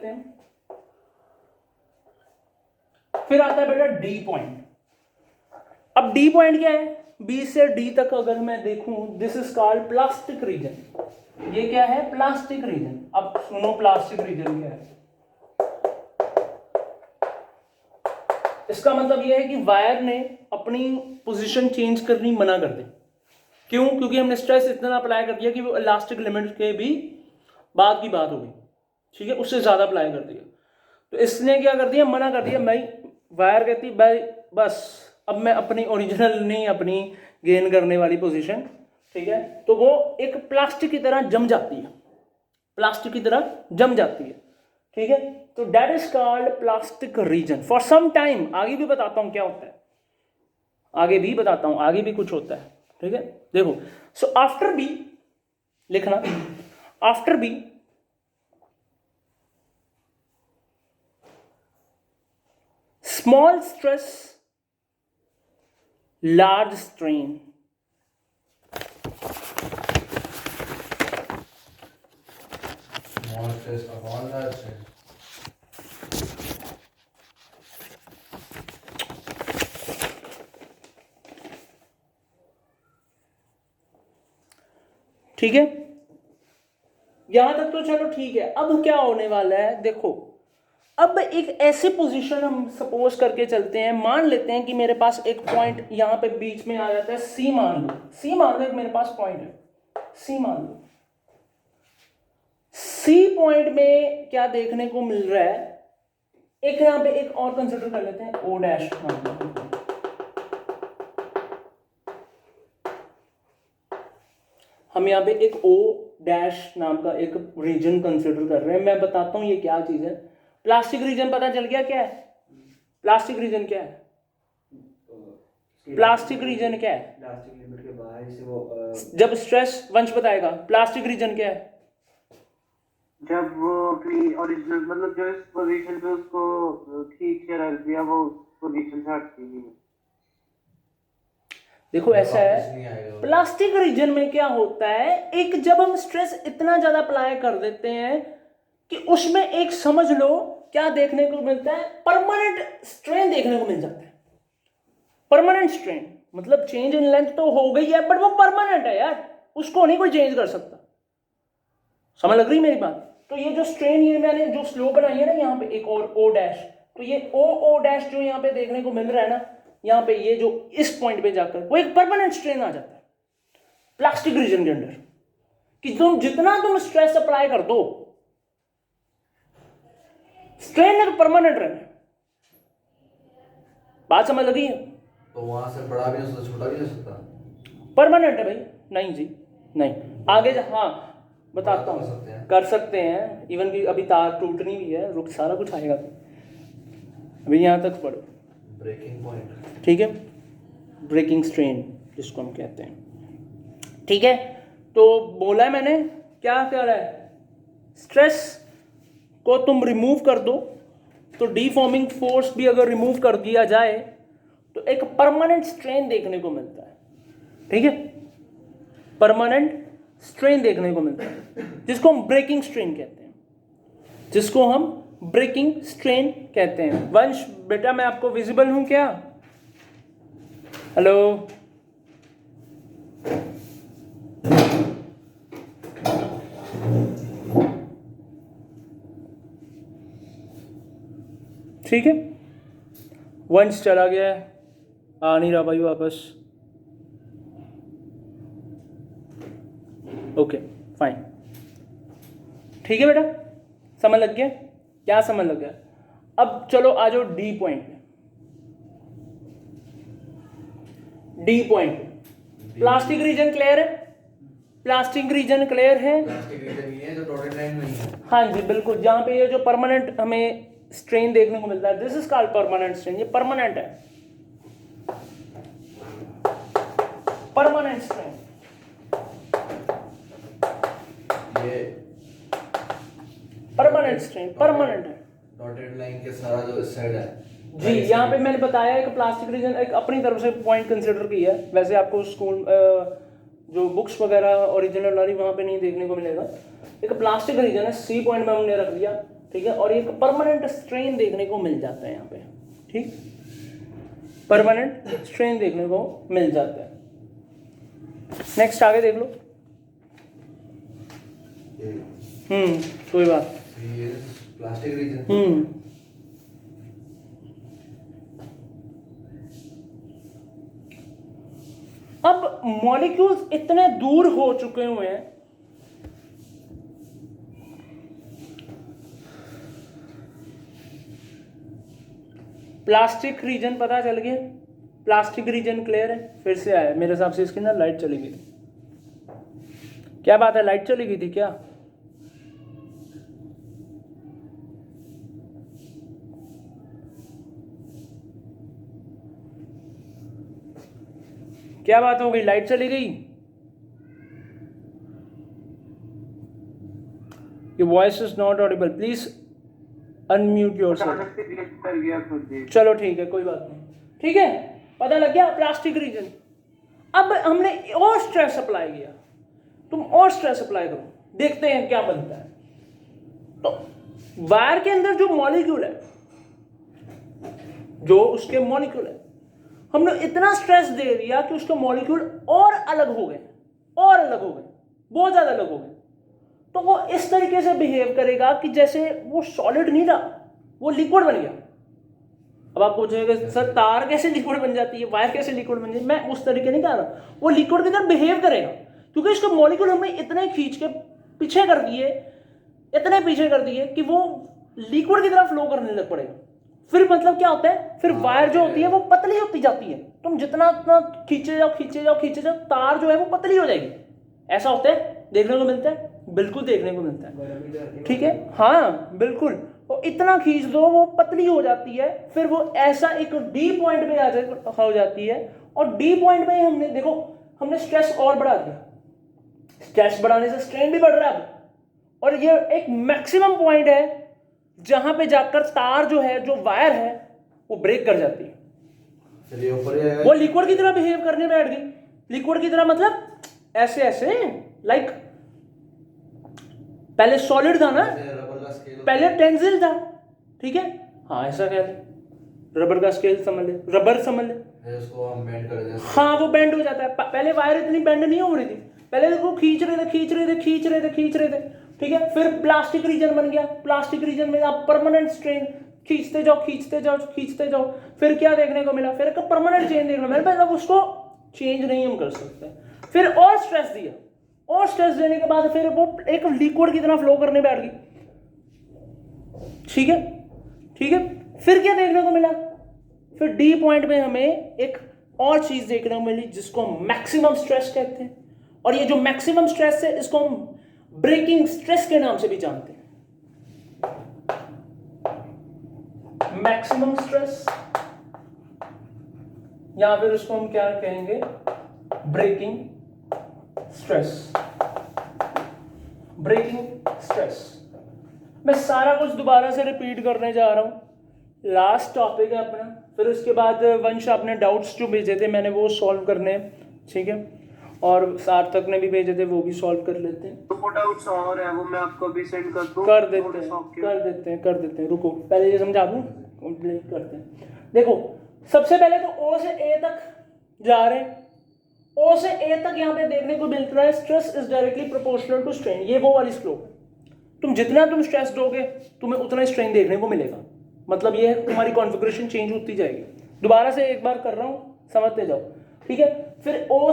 लेते हैं। फिर आता है बेटा डी पॉइंट। अब डी पॉइंट क्या है, बी से डी तक अगर मैं देखूं, this is called plastic region. ये क्या है, प्लास्टिक रीजन। अब सुनो प्लास्टिक रीजन क्या है। इसका मतलब यह है कि वायर ने अपनी पोजीशन चेंज करनी मना कर दी। क्यों? क्योंकि हमने स्ट्रेस इतना अप्लाई कर दिया कि वो इलास्टिक लिमिट के भी बाद की बात हो गई, ठीक है, उससे ज्यादा अप्लाई कर दिया। तो इसने क्या कर दिया, मना कर दिया। भाई वायर कहती भाई बस अब मैं अपनी ओरिजिनल नहीं, अपनी गेन करने वाली पोजीशन, ठीक है, तो वो एक प्लास्टिक की तरह जम जाती है, प्लास्टिक की तरह जम जाती है, ठीक है। तो that is called plastic region for some time. आगे भी बताता हूं क्या होता है, आगे भी बताता हूं, आगे भी कुछ होता है, ठीक है। देखो, सो आफ्टर बी लिखना, after B small stress large strain. Small stress upon large stress. ठीक है, यहां तक तो चलो ठीक है। अब क्या होने वाला है, देखो, अब एक ऐसी पोजीशन हम सपोज करके चलते हैं, मान लेते हैं कि मेरे पास एक पॉइंट यहां पे बीच में आ जाता है, सी मान लो, सी मान लो मेरे पास पॉइंट है, सी मान लो। सी पॉइंट में क्या देखने को मिल रहा है, एक यहां पे एक और कंसिडर कर लेते हैं, ओ डैश। हम यहाँ पे एक ओ डैश नाम का एक रीजन कंसिडर कर रहे हैं। मैं बताता हूँ ये क्या चीज है। प्लास्टिक रीजन पता चल गया क्या है, प्लास्टिक रीजन क्या है, प्लास्टिक रीजन क्या है, प्लास्टिक लिमिट के बाहर से वो जब स्ट्रेस, वंश बताएगा प्लास्टिक रीजन क्या है। जब वो अपनी ओरिजिनल मतलब जो इस पोजीशन पे उसको खींच के रख दिया, वो पोजीशन से हटती नहीं है। देखो ऐसा वापस है, नहीं आएगा वो। प्लास्टिक रीजन में क्या होता है, एक जब हम स्ट्रेस इतना ज्यादा अप्लाई कर देते हैं कि उसमें एक समझ लो क्या देखने को मिलता है, परमानेंट स्ट्रेन देखने को मिल जाता है। परमानेंट स्ट्रेन मतलब चेंज इन लेंथ तो हो गई है, बट वो परमानेंट है यार, उसको नहीं कोई चेंज कर सकता। समझ लग रही मेरी बात? तो ये जो स्ट्रेन, ये मैंने जो स्लो बनाई है ना यहाँ पे एक और ओ डैश, तो ये ओ डैश जो यहाँ पे देखने को मिल रहा है ना, यहाँ पे ये जो इस पॉइंट पे जाकर वो एक परमानेंट स्ट्रेन आ जाता है प्लास्टिक रीजन के अंदर, कि तुम जितना तुम स्ट्रेस अप्लाई कर दो, स्ट्रेन ने तो परमानेंट रहना है। बात समझ लगी है? तो वहां से बड़ा भी नहीं हो सकता, छोटा भी नहीं हो सकता, परमानेंट है भाई। नहीं जी नहीं, आगे हाँ बताता कर हूँ, सकते हैं। कर सकते हैं, इवन कि अभी तार टूटनी भी है, रुक सारा कुछ आएगा, अभी यहाँ तक पढ़ो। ब्रेकिंग पॉइंट, ठीक है, ब्रेकिंग स्ट्रेन जिसको हम कहते हैं, ठीक है। तो बोला है मैंने क्या कर रहा है, स्ट्रेस को तुम रिमूव कर दो, तो डीफॉर्मिंग फोर्स भी अगर रिमूव कर दिया जाए तो एक परमानेंट स्ट्रेन देखने को मिलता है, ठीक है, परमानेंट स्ट्रेन देखने को मिलता है, जिसको हम ब्रेकिंग स्ट्रेन कहते हैं, जिसको हम ब्रेकिंग स्ट्रेन कहते हैं। वंश बेटा मैं आपको विजिबल हूं क्या? हेलो, ठीक है, वंश चला गया है, आ नहीं रहा भाई वापस। ओके फाइन, ठीक है बेटा, समझ लग गया? क्या समझ लग गया? अब चलो आ जाओ डी पॉइंट पे। डी पॉइंट पे प्लास्टिक रीजन क्लियर है, प्लास्टिक रीजन क्लियर है। प्लास्टिक रीजन ये है जो डॉटेड लाइन में ही है। हाँ जी बिल्कुल, जहां पे ये जो परमानेंट हमें स्ट्रेन देखने को मिलता है, this is called permanent strain. ये परमानेंट है, परमानेंट स्ट्रेन। ये परमानेंट स्ट्रेन परमानेंट है डॉटेड लाइन के सारा जो साइड है जी। यहाँ पे मैंने बताया एक प्लास्टिक रीजन एक अपनी तरफ से पॉइंट कंसिडर की है, वैसे आपको स्कूल जो बुक्स वगैरह ओरिजिनल वाली वहाँ पे नहीं देखने को मिलेगा। एक प्लास्टिक रीजन है, सी पॉइंट में हमने रख दिया, ठीक है, और एक परमानेंट स्ट्रेन देखने को मिल जाता है यहाँ पे, ठीक, परमानेंट स्ट्रेन देखने को मिल जाता है। नेक्स्ट आगे देख लो। कोई बात। ये प्लास्टिक रीजन। अब मॉलिक्यूल्स इतने दूर हो चुके हुए हैं, प्लास्टिक रीजन पता चल गया, प्लास्टिक रीजन क्लियर है। फिर से आया मेरे हिसाब से, इसकी ना लाइट चली गई। क्या बात है, लाइट चली गई थी क्या? क्या बात हो गई, लाइट चली गई? Your voice is not audible. Please unmute yourself. कर गया खुद ही। चलो ठीक है, कोई बात नहीं, ठीक है, पता लग गया प्लास्टिक रीजन। अब हमने और स्ट्रेस अप्लाई किया, तुम और स्ट्रेस अप्लाई करो, देखते हैं क्या बनता है। तो वायर के अंदर जो मॉलिक्यूल है, जो उसके मॉलिक्यूल है, हमने इतना स्ट्रेस दे दिया कि उसके मॉलिक्यूल और अलग हो गए, और अलग हो गए, बहुत ज्यादा अलग हो गए। तो वो इस तरीके से बिहेव करेगा कि जैसे वो सॉलिड नहीं था, वो लिक्विड बन गया। अब आप पूछेंगे सर तार कैसे लिक्विड बन जाती है, वायर कैसे लिक्विड बन जाती है? मैं उस तरीके नहीं कह रहा, वो लिक्विड की तरह बिहेव करेगा, क्योंकि इसके मॉलिक्यूल हमने इतने खींच के पीछे कर दिए, इतने पीछे कर दिए कि वो लिक्विड की तरह फ्लो करने लग पड़ेगा। फिर मतलब क्या होता है, फिर वायर जो होती है वो पतली होती जाती है, तुम जितना उतना खींचे जाओ खींचे जाओ खींचे जाओ, तार जो है वो पतली हो जाएगी। ऐसा होता है, देखने को मिलता है, बिल्कुल देखने को मिलता है, ठीक है, हाँ बिल्कुल। तो इतना खींच दो वो पतली हो जाती है, फिर वो ऐसा एक डी पॉइंट पे हो जाती है, और डी पॉइंट पे हमने देखो, हमने स्ट्रेस और बढ़ा दिया, स्ट्रेस बढ़ाने से स्ट्रेन भी बढ़ रहा है, और ये एक मैक्सिमम पॉइंट है जहां पे जाकर तार जो है, जो वायर है, वो ब्रेक कर जाती है। चलिए ऊपर ही आएगा। वो लिक्विड की तरह बिहेव करने बैठ गई, लिक्विड की तरह मतलब ऐसे ऐसे, लाइक पहले सॉलिड था ना, रबर का स्केल पहले टेंसिल था, ठीक है, हाँ ऐसा कह ले, रबर का स्केल समझ ले, रबर समझ ले, उसको हम बेंड कर दें। हाँ वो बेंड हो जाता है। पहले वायर इतनी बेंड नहीं हो रही थी, पहले वो खींच रहे थे खींच रहे थे खींच रहे थे खींच रहे थे, ठीक है। फिर प्लास्टिक रीजन बन गया, प्लास्टिक रीजन में आप परमानेंट स्ट्रेन खींचते जाओ खींचते जाओ खींचते जाओ, फिर क्या देखने को मिला, फिर एक परमानेंट चेंज देखने को मिला, मतलब उसको चेंज नहीं हम कर सकते। फिर और स्ट्रेस दिया, और स्ट्रेस देने के बाद फिर वो एक लिक्विड की तरह फ्लो करने बैठ गई, ठीक है ठीक है। फिर क्या देखने को मिला, फिर डी पॉइंट में हमें एक और चीज देखने को मिली जिसको मैक्सिमम स्ट्रेस कहते हैं, और ये जो मैक्सिमम स्ट्रेस है इसको हम ब्रेकिंग स्ट्रेस के नाम से भी जानते हैं। मैक्सिमम स्ट्रेस, या फिर उसको हम क्या कहेंगे, ब्रेकिंग स्ट्रेस, ब्रेकिंग स्ट्रेस। मैं सारा कुछ दोबारा से रिपीट करने जा रहा हूं, लास्ट टॉपिक है अपना, फिर उसके बाद वंश आपने डाउट्स जो भेजे थे मैंने वो सॉल्व करने हैं, ठीक है, और सार्थक ने भी भेजे थे वो भी सॉल्व कर लेते हैं। तो डाउट्स और है वो मैं आपको भी सेंड कर दूं, कर देते हैं, रुको पहले ये समझा दूं, कंप्लीट करते हैं। देखो सबसे पहले तो ओ से ए तक जा रहे हैं, ओ से ए तक यहाँ पे देखने को मिल रहा है stress is directly proportional to strain, ये वो वाली स्लोप, तुम जितना तुम स्ट्रेस दोगे तुम्हें उतना स्ट्रेन देखने को मिलेगा, मतलब ये है तुम्हारी कॉन्फ़िगरेशन चेंज होती जाएगी। दोबारा से एक बार कर रहा हूँ, समझते जाओ, ठीक है। फिर ओ